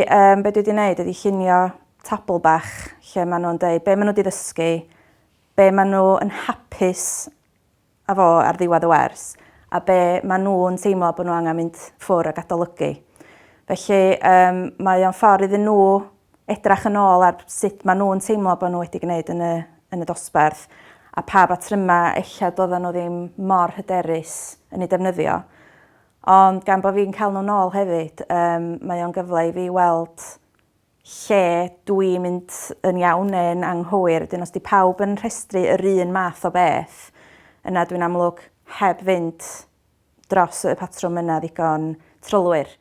be dwi wedi gwneud ydy llunio tabl bach lle maen nhw'n dweud be maen nhw wedi ddysgu, be maen nhw yn hapus a fo ar ddiwedd y wers, a be maen nhw'n teimlo bod nhw angen mynd ffwrdd ag adolygu. Felly mae o'n ffordd iddyn nhw edrach yn ôl ar sut maen nhw'n teimlo bod nhw wedi gwneud yn y dosbarth, a pa batryma ella doedden nhw ddim mor hyderus yn ei defnyddio. Ond gan bod fi'n cael nhw'n ôl hefyd, mae o'n gyfle i fi weld lle dwi'n mynd yn iawn neu'n anghywir. Dyn os di pawb yn rhestru yr un math o beth, yna dwi'n amlwg heb fynd dros y patrwm yna ddigon trylwyr.